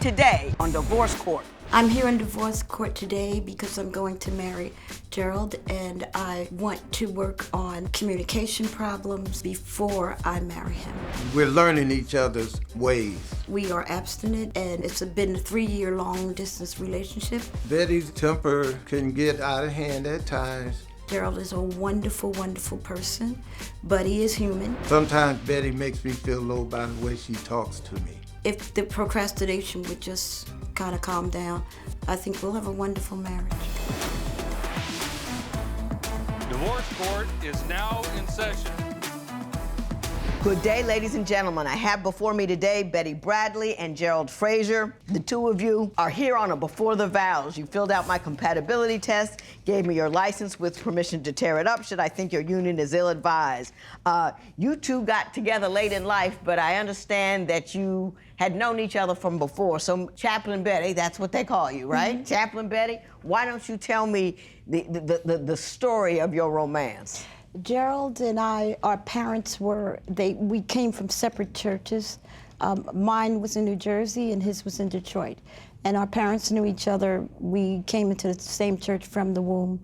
today on Divorce Court. I'm here in divorce court today because I'm going to marry Gerald, and I want to work on communication problems before I marry him. We're learning each other's ways. We are abstinent, and it's been a 3-year long distance relationship. Betty's temper can get out of hand at times. Gerald is a wonderful, wonderful person, but he is human. Sometimes Betty makes me feel low by the way she talks to me. If the procrastination would just kind of calm down, I think we'll have a wonderful marriage. Divorce Court is now in session. Good day, ladies and gentlemen. I have before me today Betty Bradley and Gerald Frazier. The two of you are here on a Before the Vows. You filled out my compatibility test, gave me your license with permission to tear it up should I think your union is ill-advised. You two got together late in life, but I understand that you had known each other from before. So Chaplain Betty, that's what they call you, right? Mm-hmm. Chaplain Betty, why don't you tell me the story of your romance? Gerald and I, our parents we came from separate churches. Mine was in New Jersey and his was in Detroit. And our parents knew each other. We came into the same church from the womb.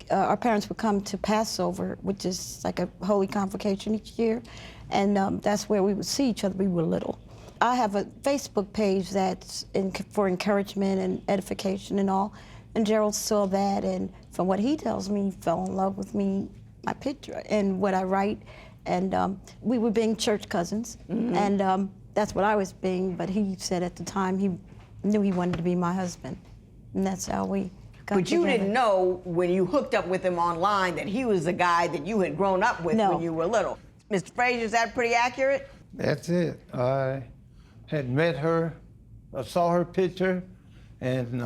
Our parents would come to Passover, which is like a holy convocation each year. And that's where we would see each other. We were little. I have a Facebook page that's for encouragement and edification and all. And Gerald saw that, and from what he tells me, he fell in love with me, my picture, and what I write. And we were being church cousins, mm-hmm. and that's what I was being, but he said at the time he knew he wanted to be my husband. And that's how we got But you together. didn't know when you hooked up with him online that he was the guy that you had grown up with when you were little. Mr. Frazier, is that pretty accurate? That's it. I had met her, I saw her picture, and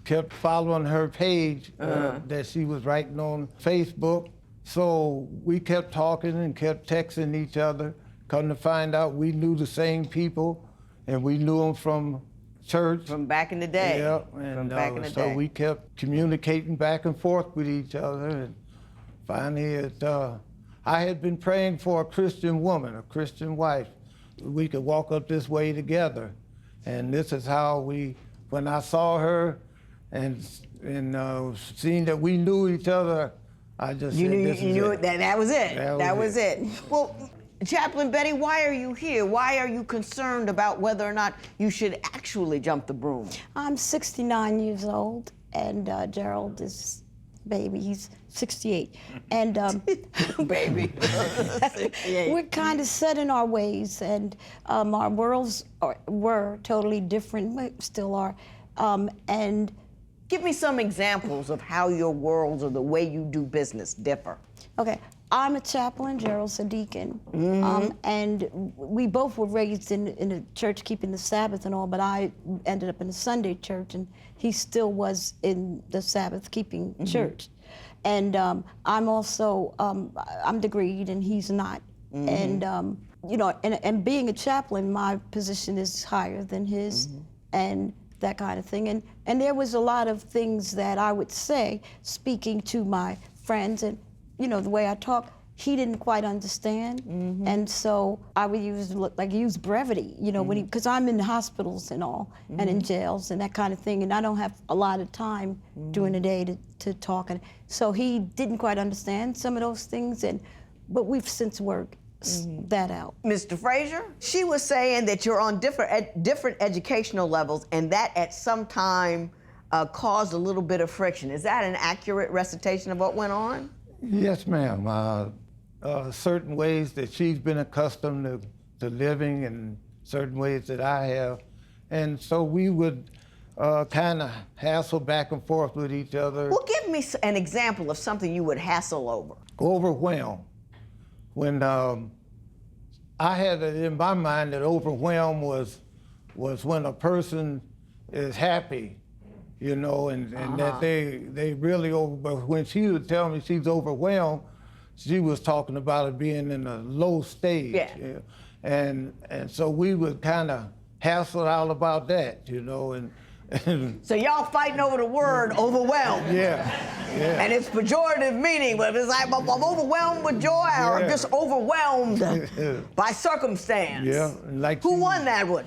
kept following her page that she was writing on Facebook. So we kept talking and kept texting each other. Come to find out we knew the same people, and we knew them from church. From back in the day. Yeah, and from back in the so day. we kept communicating back and forth with each other, and finally I had been praying for a Christian woman, a Christian wife. We could walk up this way together. And this is how when I saw her and seeing that we knew each other, I just you said, knew, this you is knew it. That was it. That was it. Well, Chaplain Betty, why are you here? Why are you concerned about whether or not you should actually jump the broom? I'm 69 years old, and Gerald is baby. He's 68. And baby. 68. We're kind of set in our ways, and our worlds were totally different, but still are. And give me some examples of how your worlds or the way you do business differ. Okay, I'm a chaplain, Gerald's a deacon, and we both were raised in a church keeping the Sabbath and all, but I ended up in a Sunday church, and he still was in the Sabbath keeping church. And I'm also, I'm degreed and he's not. And, you know, and being a chaplain, my position is higher than his, and that kind of thing. And there was a lot of things that I would say, speaking to my friends, and, you know, the way I talk, he didn't quite understand. And so I would use brevity, you know, because I'm in hospitals and all, and in jails and that kind of thing, and I don't have a lot of time during the day to talk. And so he didn't quite understand some of those things, but we've since worked that out. Mr. Frazier, she was saying that you're on different educational levels, and that at some time caused a little bit of friction. Is that an accurate recitation of what went on? Yes, ma'am. Certain ways that she's been accustomed to living and certain ways that I have. And so we would kind of hassle back and forth with each other. Well, give me an example of something you would hassle over. Overwhelmed. When I had it in my mind that overwhelmed was when a person is happy, you know, and that they really but when she would tell me she's overwhelmed, she was talking about it being in a low stage. Yeah. And so we would kind of hassle out about that, you know, and so y'all fighting over the word overwhelmed. Yeah. And it's pejorative meaning, but it's like, I'm overwhelmed with joy or just overwhelmed by circumstance. Yeah. Like Who won that one?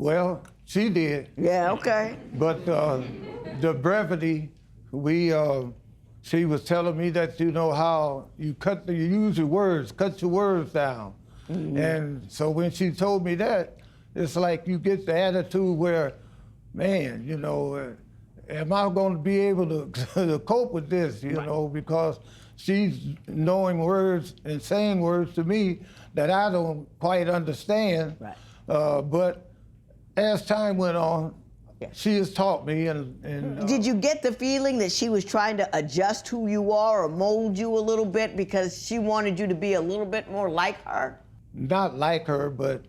Well, she did. Yeah, okay. But the brevity, she was telling me that, you know, how you use your words, cut your words down. And so when she told me that, it's like you get the attitude where, man, you know, am I going to be able to cope with this, you know, because she's knowing words and saying words to me that I don't quite understand. Right. But as time went on, she has taught me. And Did you get the feeling that she was trying to adjust who you are or mold you a little bit because she wanted you to be a little bit more like her? Not like her, but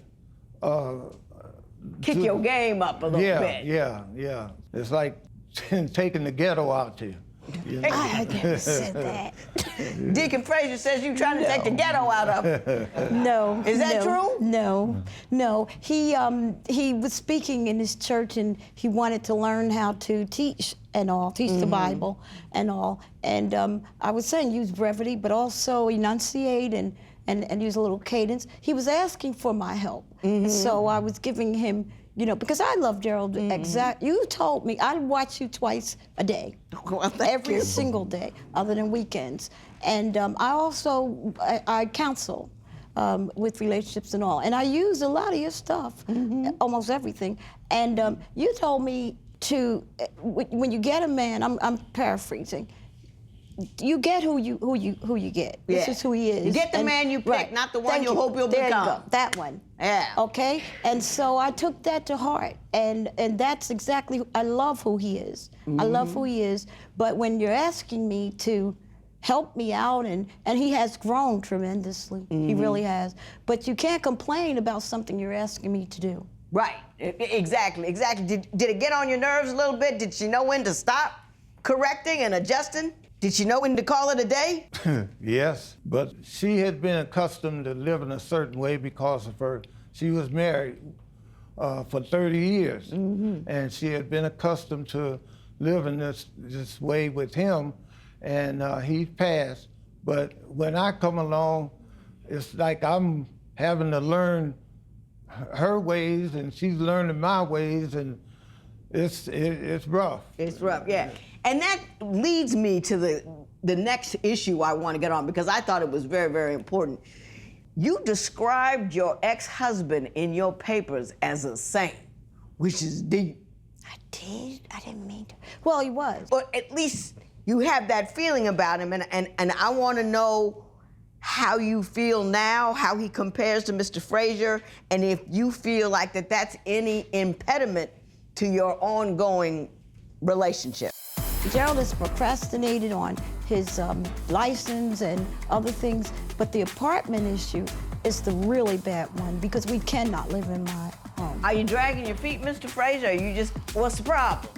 Kick your game up a little bit. Yeah. It's like taking the ghetto out to you. You know? I never said that. Deacon Frazier says you're trying to take the ghetto out of her. No. Is that true? No. He was speaking in his church and he wanted to learn how to teach and all, teach the Bible and all. And I was saying use brevity, but also enunciate and use a little cadence. He was asking for my help. So I was giving him, you know, because I love Gerald. You told me I'd watch you twice a day, every single day, other than weekends. And I also I counsel with relationships and all, and I use a lot of your stuff, almost everything. And you told me to when you get a man, I'm paraphrasing. You get who you get. This is who he is. You get the man you pick, not the one you hope you'll there become. You go. That one. Yeah. Okay. And so I took that to heart, and that's exactly. I love who he is. I love who he is. But when you're asking me to help me out, and he has grown tremendously. He really has. But you can't complain about something you're asking me to do. Right. Exactly. Did it get on your nerves a little bit? Did she know when to stop correcting and adjusting? Did she know when to call it a day? Yes, but she had been accustomed to living a certain way because of she was married for 30 years. And she had been accustomed to living this way with him, and he passed. But when I come along, it's like I'm having to learn her ways, and she's learning my ways, and it's rough. It's rough, yeah. And that leads me to the next issue I want to get on, because I thought it was very, very important. You described your ex-husband in your papers as a saint, which is deep. I did? I didn't mean to. Well, he was. But at least you have that feeling about him, and I want to know how you feel now, how he compares to Mr. Frazier, and if you feel like that's any impediment to your ongoing relationship. Gerald has procrastinated on his license and other things, but the apartment issue is the really bad one because we cannot live in my home. Are you dragging your feet, Mr. Frazier? Or you just, what's the problem?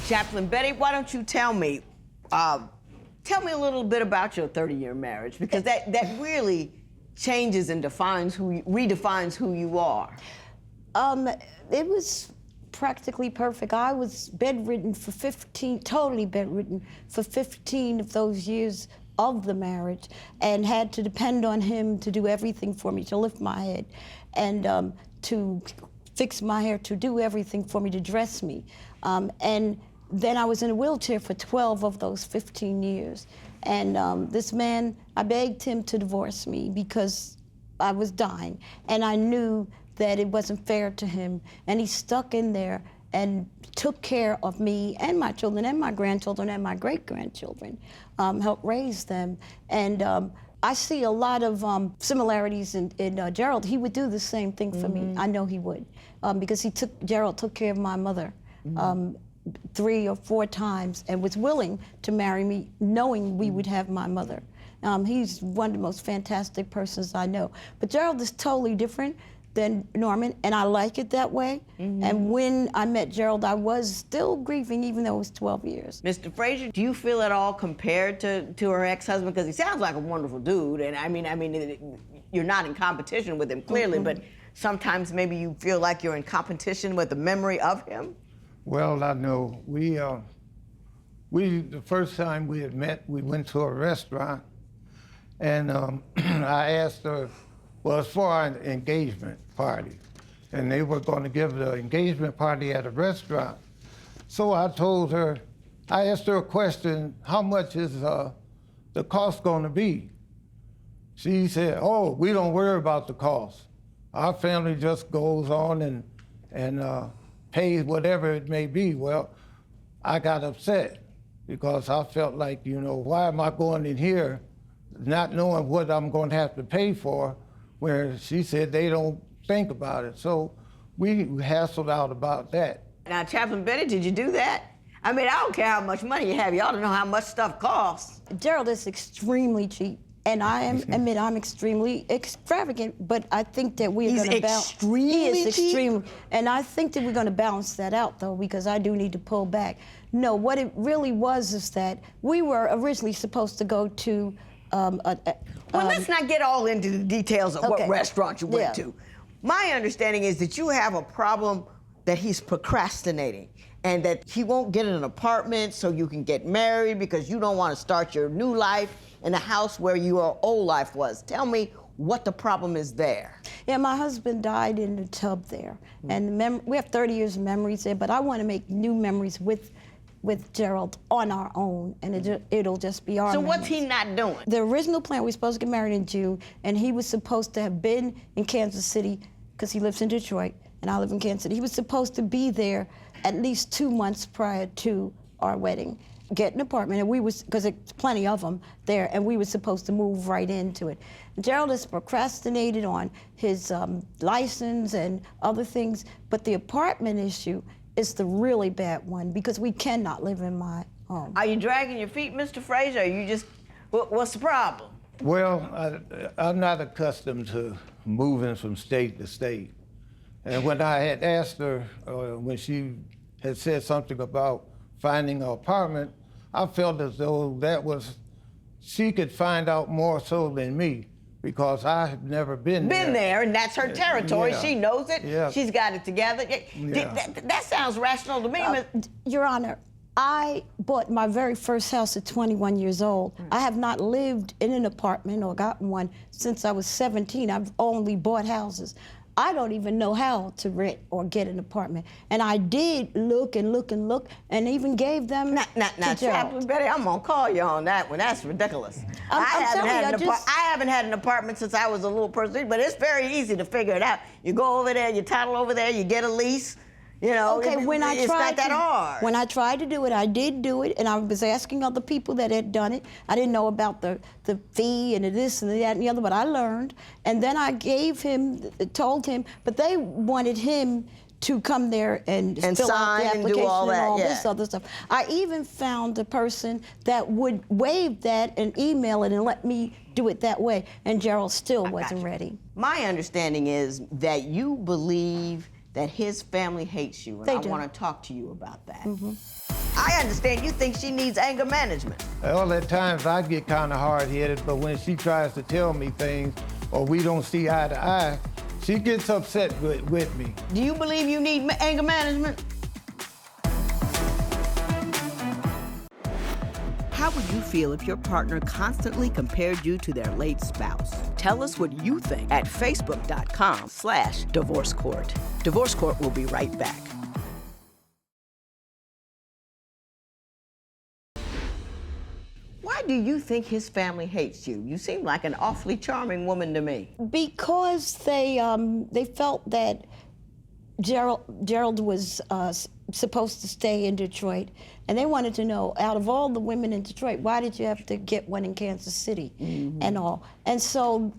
Chaplain Betty, why don't you tell me a little bit about your 30-year marriage, because that really changes and redefines who you are. It was practically perfect. I was bedridden for totally bedridden for 15 of those years of the marriage, and had to depend on him to do everything for me, to lift my head, and to fix my hair, to do everything for me, to dress me. And then I was in a wheelchair for 12 of those 15 years. And this man, I begged him to divorce me because I was dying. And I knew that it wasn't fair to him. And he stuck in there and took care of me and my children and my grandchildren and my great-grandchildren, helped raise them. And I see a lot of similarities in Gerald. He would do the same thing for me. I know he would, because Gerald took care of my mother 3 or 4 times and was willing to marry me knowing we would have my mother. He's one of the most fantastic persons I know. But Gerald is totally different than Norman, and I like it that way. And when I met Gerald, I was still grieving, even though it was 12 years. Mr. Frazier, do you feel at all compared to her ex-husband? Because he sounds like a wonderful dude, and I mean, you're not in competition with him, clearly, but sometimes maybe you feel like you're in competition with the memory of him? Well, I know The first time we had met, we went to a restaurant, and I asked her, well, it's for our engagement party, and they were going to give the engagement party at a restaurant. So I asked her a question, how much is the cost going to be? She said, oh, we don't worry about the cost. Our family just goes on and pays whatever it may be. Well, I got upset because I felt like, why am I going in here not knowing what I'm going to have to pay for, where she said they don't think about it. So we hassled out about that. Now, Chaplain Betty, did you do that? I mean, I don't care how much money you have. You ought to know how much stuff costs. Gerald is extremely cheap. And I admit I'm extremely extravagant, but I think that we're going to balance. He is extremely, and I think that we're going to balance that out, though, because I do need to pull back. No, what it really was is that we were originally supposed to go to. Well, let's not get all into the details of what restaurant you went to. My understanding is that you have a problem that he's procrastinating, and that he won't get an apartment so you can get married because you don't want to start your new life in a house where your old life was. Tell me what the problem is there. Yeah, my husband died in the tub there. And we have 30 years of memories there, but I want to make new memories with Gerald on our own, and it'll just be our So memories. what's he not doing? The original plan, we were supposed to get married in June, and he was supposed to have been in Kansas City, because he lives in Detroit, and I live in Kansas City. He was supposed to be there at least 2 months prior to our wedding, get an apartment, and because there's plenty of them there, and we were supposed to move right into it. Gerald has procrastinated on his license and other things, but the apartment issue is the really bad one, because we cannot live in my home. Are you dragging your feet, Mr. Frazier? Or you just, what's the problem? Well, I'm not accustomed to moving from state to state. And when I had asked her, when she had said something about finding an apartment, I felt as though she could find out more so than me, because I have never been there. Been there, and that's her territory. Yeah. She knows it. Yeah. She's got it together. Yeah. That sounds rational to me. Your Honor, I bought my very first house at 21 years old. I have not lived in an apartment or gotten one since I was 17. I've only bought houses. I don't even know how to rent or get an apartment. And I did look and look and look, and even gave them Now, to Chaplain Betty, I'm gonna call you on that one. That's ridiculous. I'm telling you, I haven't had an apartment since I was a little person, but it's very easy to figure it out. You go over there, you title over there, you get a lease. Okay, it's not that hard. When I tried to do it, I did do it, and I was asking other people that had done it. I didn't know about the fee and the this and the that and the other, but I learned. And then I told him, but they wanted him to come there and fill out the application and do all that, this other stuff. I even found a person that would waive that and email it and let me do it that way, and Gerald still wasn't ready. My understanding is that you believe that his family hates you, and I want to talk to you about that. I understand you think she needs anger management. Well, at times I get kind of hard-headed, but when she tries to tell me things or we don't see eye to eye, she gets upset with me. Do you believe you need anger management? How would you feel if your partner constantly compared you to their late spouse? Tell us what you think at facebook.com/Divorce Court. Divorce Court will be right back. Why do you think his family hates you? You seem like an awfully charming woman to me. Because they felt that Gerald was supposed to stay in Detroit, and they wanted to know, out of all the women in Detroit, why did you have to get one in Kansas City and all? And so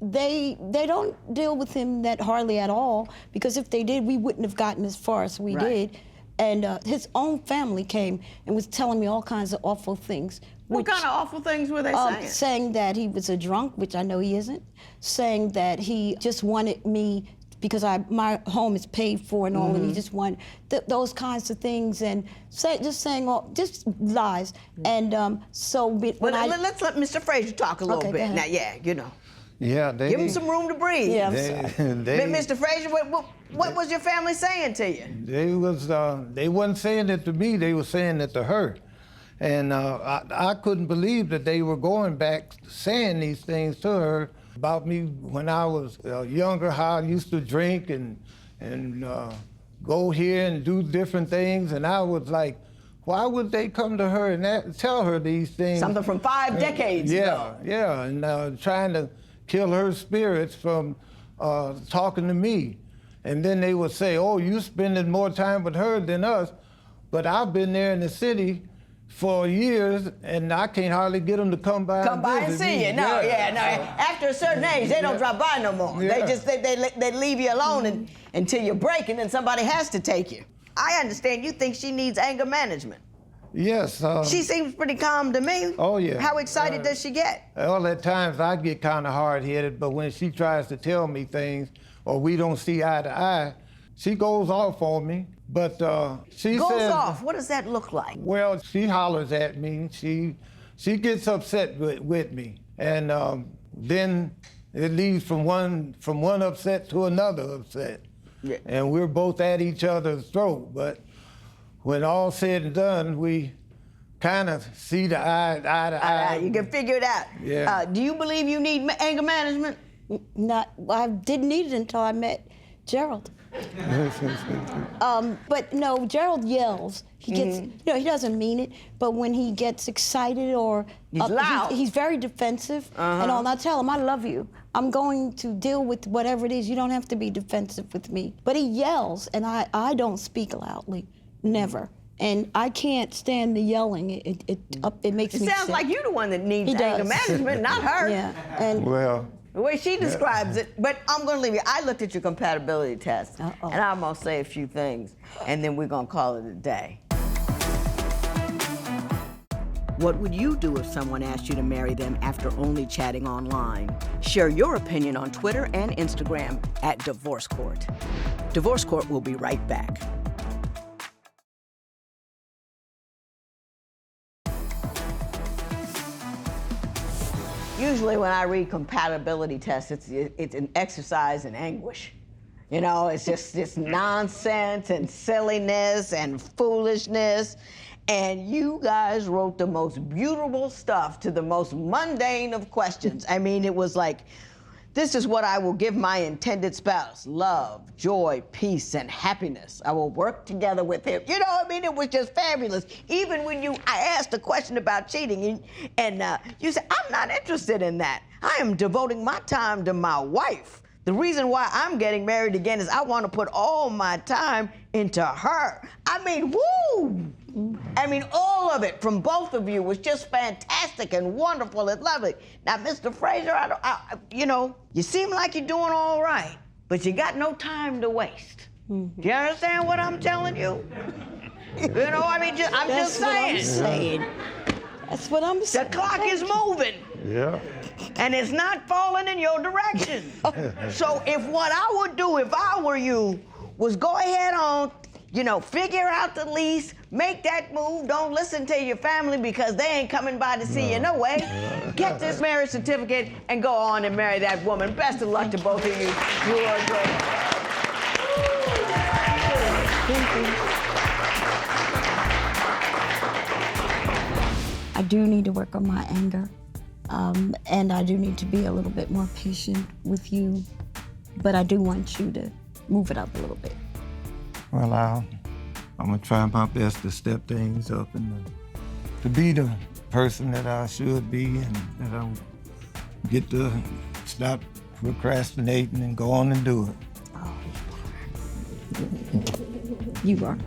they don't deal with him that hardly at all, because if they did, we wouldn't have gotten as far as we did. And his own family came and was telling me all kinds of awful things. What kind of awful things were they saying? Saying that he was a drunk, which I know he isn't. Saying that he just wanted me because my home is paid for and all, and he just wanted those kinds of things, and just saying just lies. And let's let Mr. Frazier talk a little bit. Now, Yeah, give him some room to breathe. Yeah, Mr. Frazier, what was your family saying to you? They wasn't saying it to me. They were saying it to her. And I couldn't believe that they were going back saying these things to her about me when I was younger, how I used to drink and go here and do different things. And I was like, why would they come to her and tell her these things? Something from 5 decades ago. Yeah, and trying to kill her spirits from talking to me. And then they would say, oh, you spending more time with her than us. But I've been there in the city for years, and I can't hardly get them to come by. Come by and see you. No, no. After a certain age, they don't drop by no more. Yeah. They leave you alone until you break, and then somebody has to take you. I understand you think she needs anger management. Yes. She seems pretty calm to me. Oh, yeah. How excited does she get? Well, at times I get kind of hard-headed, but when she tries to tell me things or we don't see eye to eye, she goes off on me. But she Goes says, off. What does that look like? Well, she hollers at me. She gets upset with me, and then it leads from one upset to another upset, and we're both at each other's throat. But when all said and done, we kind of see the eye to eye. You can figure it out. Yeah. Do you believe you need anger management? I didn't need it until I met Gerald. But no, Gerald yells. He gets, he doesn't mean it, but when he gets excited or he's loud. He's very defensive and all. And I tell him, I love you. I'm going to deal with whatever it is. You don't have to be defensive with me. But he yells, and I don't speak loudly, never. And I can't stand the yelling. It makes me sick. It sounds like you're the one that needs He anger does. management, not her. Yeah. And Well, the way she describes it, but I'm going to leave you. I looked at your compatibility test, and I'm going to say a few things, and then we're going to call it a day. What would you do if someone asked you to marry them after only chatting online? Share your opinion on Twitter and Instagram at Divorce Court. Divorce Court will be right back. Usually when I read compatibility tests, it's an exercise in anguish. You know, it's just this nonsense and silliness and foolishness. And you guys wrote the most beautiful stuff to the most mundane of questions. I mean, it was like, this is what I will give my intended spouse: love, joy, peace, and happiness. I will work together with him. You know, I mean, it was just fabulous. Even when I asked a question about cheating, and you said, I'm not interested in that. I am devoting my time to my wife. The reason why I'm getting married again is I want to put all my time into her. I mean, woo! I mean, all of it from both of you was just fantastic and wonderful and lovely. Now, Mr. Frazier, you know, you seem like you're doing all right, but you got no time to waste. Do you understand what I'm telling you? You know, I mean, I'm just saying. That's what I'm saying. The clock is moving. yeah. And it's not falling in your direction. So if what I would do if I were you was go ahead on, you know, figure out the lease, make that move, don't listen to your family because they ain't coming by to see you no way. Get this marriage certificate and go on and marry that woman. Best of luck to both of you. You are great. Thank you. I do need to work on my anger. And I do need to be a little bit more patient with you, but I do want you to move it up a little bit. Well, I'm gonna try my best to step things up and to be the person that I should be, and that I'll get to stop procrastinating and go on and do it. Oh, you are.